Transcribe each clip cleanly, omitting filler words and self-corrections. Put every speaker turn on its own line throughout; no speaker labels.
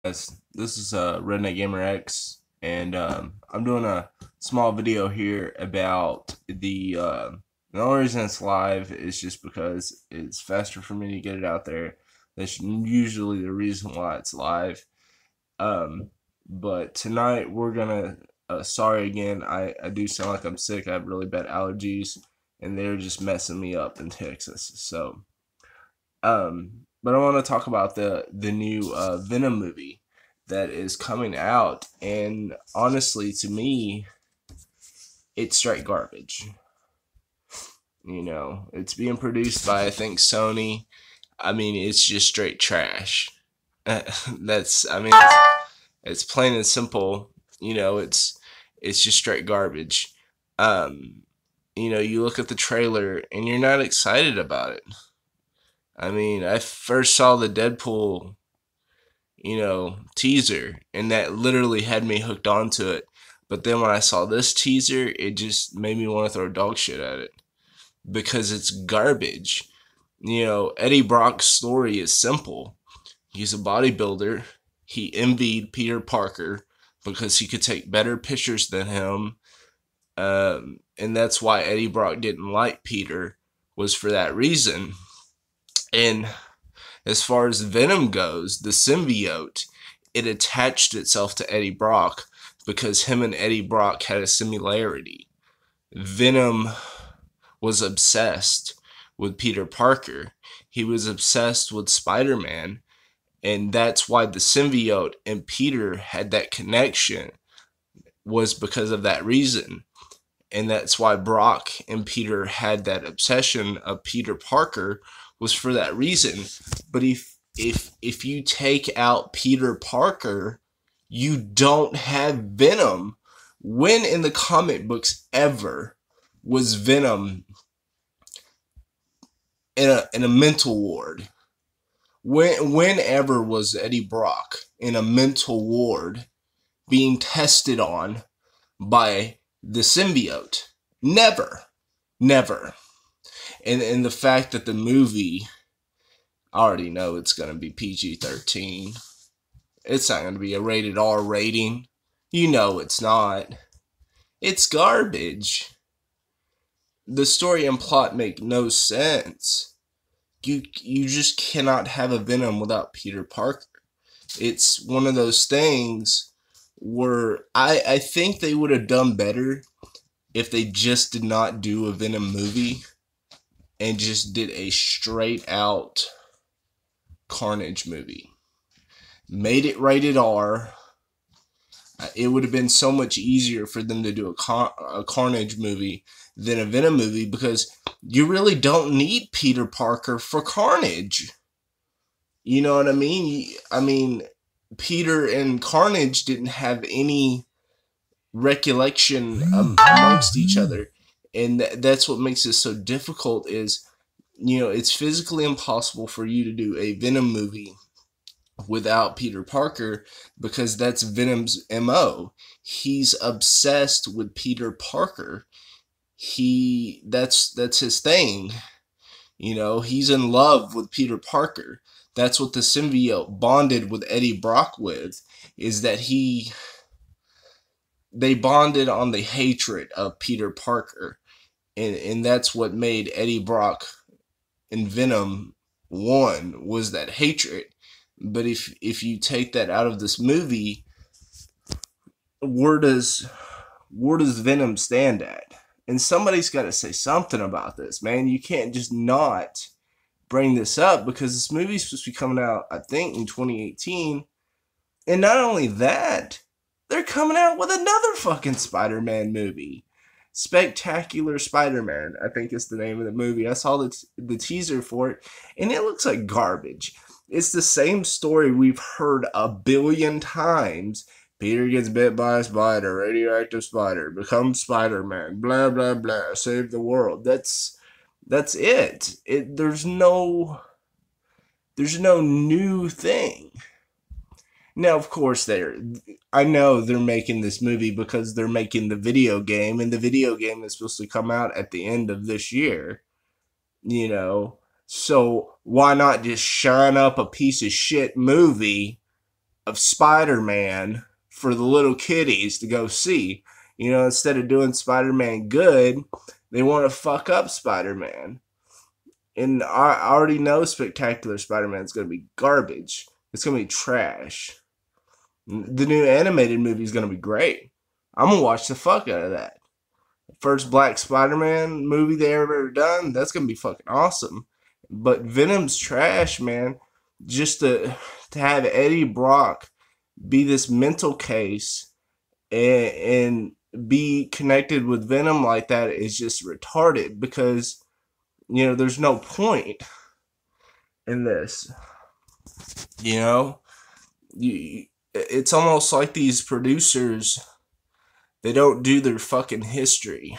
This is Redneck Gamer X, and I'm doing a small video here about the only reason it's live is just because it's faster for me to get it out there. That's usually the reason why it's live. Um, but tonight we're gonna. Sorry again, I do sound like I'm sick. I have really bad allergies, and they're just messing me up in Texas. But I want to talk about the new Venom movie that is coming out, and honestly, to me, it's straight garbage. It's being produced by, I think, Sony. I mean, it's just straight trash. It's plain and simple. It's just straight garbage. Um, you look at the trailer and you're not excited about it. I mean, I first saw the Deadpool, teaser, and that literally had me hooked onto it. But then when I saw this teaser, it just made me want to throw dog shit at it because it's garbage. Eddie Brock's story is simple. He's a bodybuilder. He envied Peter Parker because he could take better pictures than him. And that's why Eddie Brock didn't like Peter, was for that reason. And as far as Venom goes, the symbiote, it attached itself to Eddie Brock because him and Eddie Brock had a similarity. Venom was obsessed with Peter Parker. He was obsessed with Spiderman, and that's why the symbiote and Peter had that connection, was because of that reason. And that's why Brock and Peter had that obsession of Peter Parker, was for that reason. But if you take out Peter Parker, you don't have Venom. When in the comic books ever was Venom in a mental ward? Whenever was Eddie Brock in a mental ward being tested on by the symbiote? Never. Never. And the fact that the movie, I already know it's going to be PG-13. It's not going to be a rated R rating. It's not. It's garbage. The story and plot make no sense. You just cannot have a Venom without Peter Parker. It's one of those things where I think they would have done better if they just did not do a Venom movie and just did a straight out Carnage movie. Made it rated R. It would have been so much easier for them to do a Carnage movie than a Venom movie, because you really don't need Peter Parker for Carnage. You know what I mean? Peter and Carnage didn't have any recollection amongst each other. And that's what makes it so difficult is, it's physically impossible for you to do a Venom movie without Peter Parker, because that's Venom's MO. He's obsessed with Peter Parker. That's his thing. He's in love with Peter Parker. That's what the symbiote bonded with Eddie Brock with, is that they bonded on the hatred of Peter Parker. And that's what made Eddie Brock and Venom one, was that hatred. But if you take that out of this movie, where does Venom stand at? And somebody's got to say something about this, man. You can't just not bring this up, because this movie's supposed to be coming out, I think, in 2018. And not only that, they're coming out with another fucking Spider-Man movie. Spectacular Spider-Man, I think is the name of the movie. I saw the teaser for it, and it looks like garbage. It's the same story we've heard a billion times. Peter gets bit by a spider, radioactive spider, becomes Spider-Man, blah, blah, blah, save the world. That's it. There's no new thing. Now, of course, I know they're making this movie because they're making the video game, and the video game is supposed to come out at the end of this year. So why not just shine up a piece of shit movie of Spider-Man for the little kiddies to go see. You know, instead of doing Spider-Man good, they want to fuck up Spider-Man. And I already know Spectacular Spider-Man is going to be garbage. It's going to be trash. The new animated movie is going to be great. I'm going to watch the fuck out of that. First Black Spider-Man movie they ever done, that's going to be fucking awesome. But Venom's trash, man. Just to have Eddie Brock be this mental case and be connected with Venom like that is just retarded, because, you know, there's no point in this. You know, it's almost like these producers, they don't do their fucking history.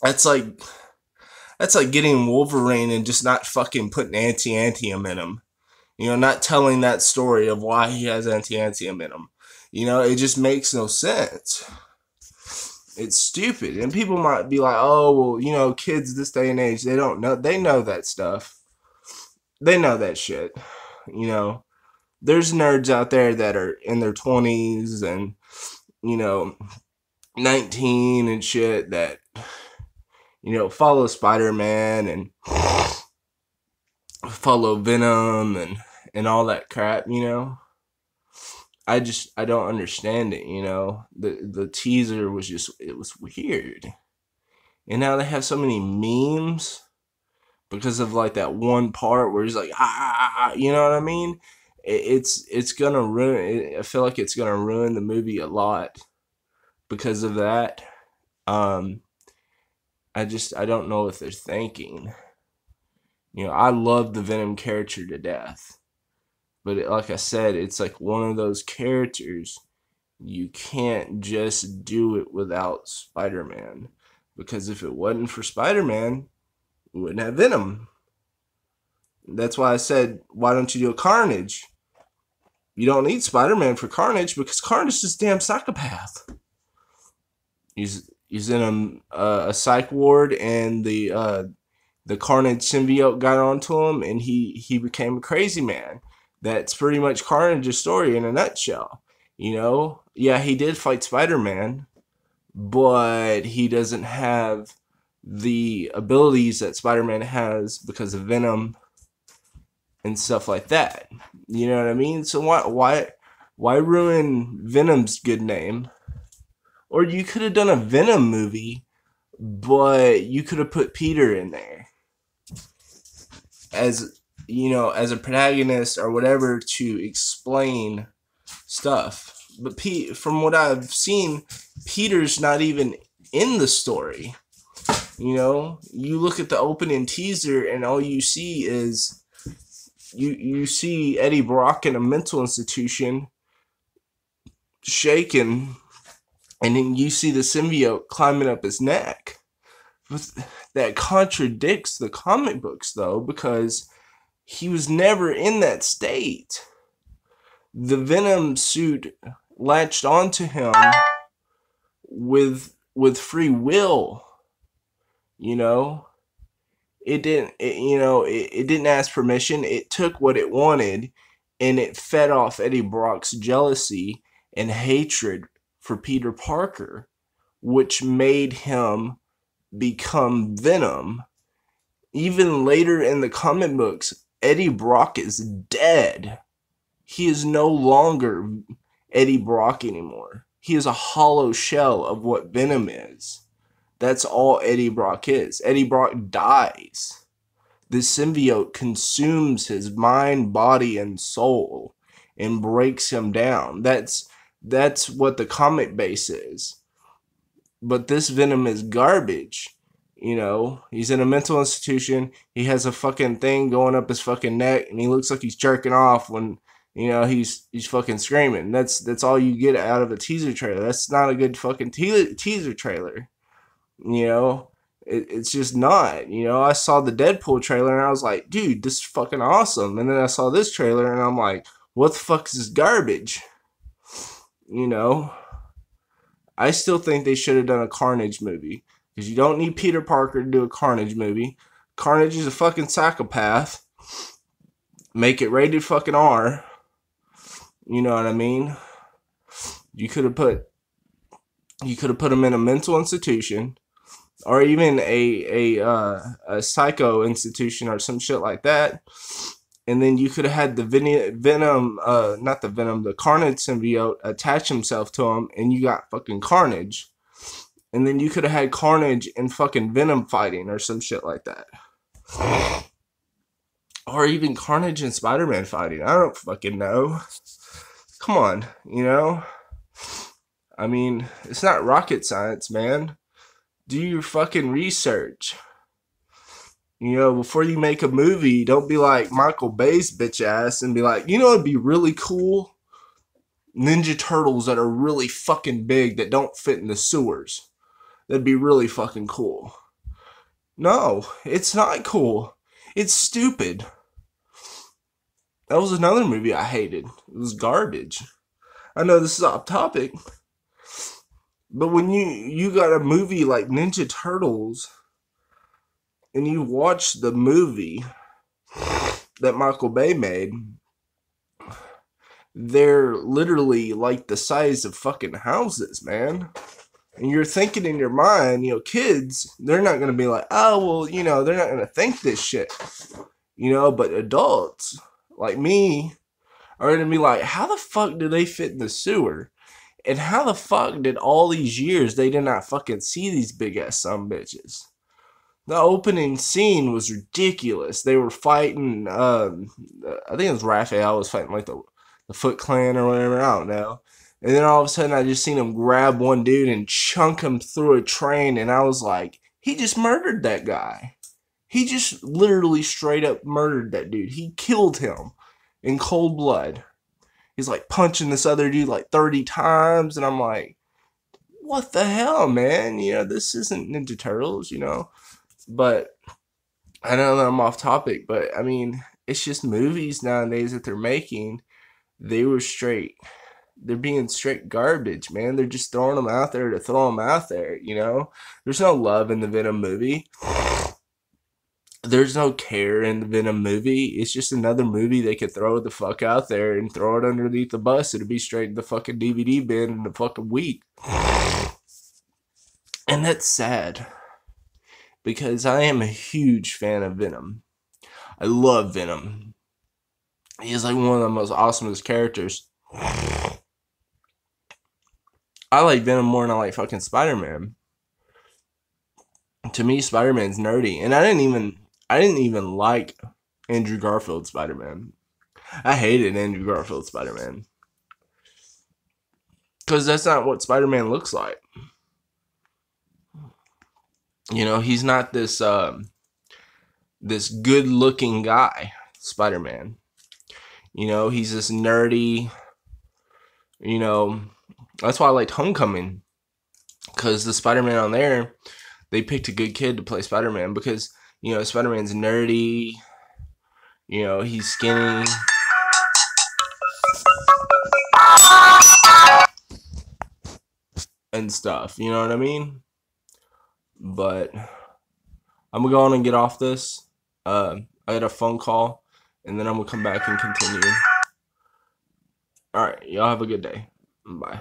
That's like getting Wolverine and just not fucking putting anti-antium in him. You know, not telling that story of why he has anti-antium in him. You know, it just makes no sense. It's stupid. And people might be like, oh, well, you know, kids this day and age, they don't know. They know that stuff. They know that shit. You know, there's nerds out there that are in their 20s and, you know, 19 and shit that, you know, follow Spider-Man and follow Venom and all that crap, you know. I don't understand it, you know. The teaser was just, it was weird. And now they have so many memes because of like that one part where he's like, ah, you know what I mean? It's gonna ruin, I feel like it's gonna ruin the movie a lot because of that. I don't know what they're thinking. You know, I love the Venom character to death. But like I said, it's like one of those characters, you can't just do it without Spider-Man. Because if it wasn't for Spider-Man, we wouldn't have Venom. That's why I said, why don't you do a Carnage? You don't need Spider-Man for Carnage, because Carnage is a damn psychopath. He's in a psych ward, and the Carnage symbiote got onto him, and he became a crazy man. That's pretty much Carnage's story in a nutshell. You know, yeah, he did fight Spider-Man, but he doesn't have the abilities that Spider-Man has because of Venom and stuff like that. You know what I mean? So why ruin Venom's good name? Or you could have done a Venom movie, but you could have put Peter in there as, you know, as a protagonist or whatever to explain stuff. But from what I've seen, Peter's not even in the story. You know, you look at the opening teaser and all you see is you see Eddie Brock in a mental institution shaking, and then you see the symbiote climbing up his neck. But that contradicts the comic books, though, because he was never in that state. The Venom suit latched onto him with free will. You know, it didn't ask permission. It took what it wanted, and it fed off Eddie Brock's jealousy and hatred for Peter Parker, which made him become Venom. Even later in the comic books, Eddie Brock is dead. He is no longer Eddie Brock anymore. He is a hollow shell of what Venom is. That's all Eddie Brock is. Eddie Brock dies. The symbiote consumes his mind, body, and soul and breaks him down. That's what the comic base is. But this Venom is garbage. You know, he's in a mental institution. He has a fucking thing going up his fucking neck, and he looks like he's jerking off when, you know, he's fucking screaming. That's all you get out of a teaser trailer. That's not a good fucking teaser trailer. You know, it's just not. You know, I saw the Deadpool trailer and I was like, dude, this is fucking awesome. And then I saw this trailer and I'm like, what the fuck is this garbage? You know, I still think they should have done a Carnage movie, because you don't need Peter Parker to do a Carnage movie. Carnage is a fucking psychopath. Make it rated fucking R. You know what I mean? You could have put him in a mental institution, or even a psycho institution or some shit like that. And then you could have had the Venom, not the Venom, the Carnage symbiote attach himself to him, and you got fucking Carnage. And then you could have had Carnage and fucking Venom fighting or some shit like that. Or even Carnage and Spider-Man fighting. I don't fucking know. Come on, you know? I mean, it's not rocket science, man. Do your fucking research. You know, before you make a movie, don't be like Michael Bay's bitch ass and be like, you know, it'd be really cool? Ninja Turtles that are really fucking big that don't fit in the sewers. That'd be really fucking cool. No, it's not cool. It's stupid. That was another movie I hated. It was garbage. I know this is off topic, but when you got a movie like Ninja Turtles and you watch the movie that Michael Bay made, they're literally like the size of fucking houses, man. And you're thinking in your mind, you know, kids, they're not going to be like, oh, well, you know, they're not going to think this shit. You know, but adults like me are going to be like, how the fuck do they fit in the sewer? And how the fuck did all these years they did not fucking see these big ass sumbitches? The opening scene was ridiculous. They were fighting, I think it was Raphael was fighting like the Foot Clan or whatever, I don't know. And then all of a sudden I just seen him grab one dude and chunk him through a train, and I was like, he just murdered that guy. He just literally straight up murdered that dude. He killed him in cold blood. He's like punching this other dude like 30 times, and I'm like, what the hell, man? You know, this isn't Ninja Turtles, you know? But I know that I'm off topic, but I mean, it's just movies nowadays that they're making. They're being straight garbage, man. They're just throwing them out there to throw them out there, you know? There's no love in the Venom movie. There's no care in the Venom movie. It's just another movie they could throw the fuck out there and throw it underneath the bus. It'll be straight in the fucking DVD bin in a fucking week. And that's sad. Because I am a huge fan of Venom. I love Venom. He is like one of the most awesomest characters. I like Venom more than I like fucking Spider-Man. To me, Spider-Man's nerdy. And I didn't even like Andrew Garfield's Spider-Man. I hated Andrew Garfield's Spider-Man. Because that's not what Spider-Man looks like. You know, he's not this this good-looking guy, Spider-Man. You know, he's this nerdy, you know, that's why I liked Homecoming. Because the Spider-Man on there, they picked a good kid to play Spider-Man because, you know, Spider-Man's nerdy, you know, he's skinny. And stuff, you know what I mean? But I'm gonna go on and get off this. I got a phone call, and then I'm gonna come back and continue. Alright, y'all have a good day. Bye.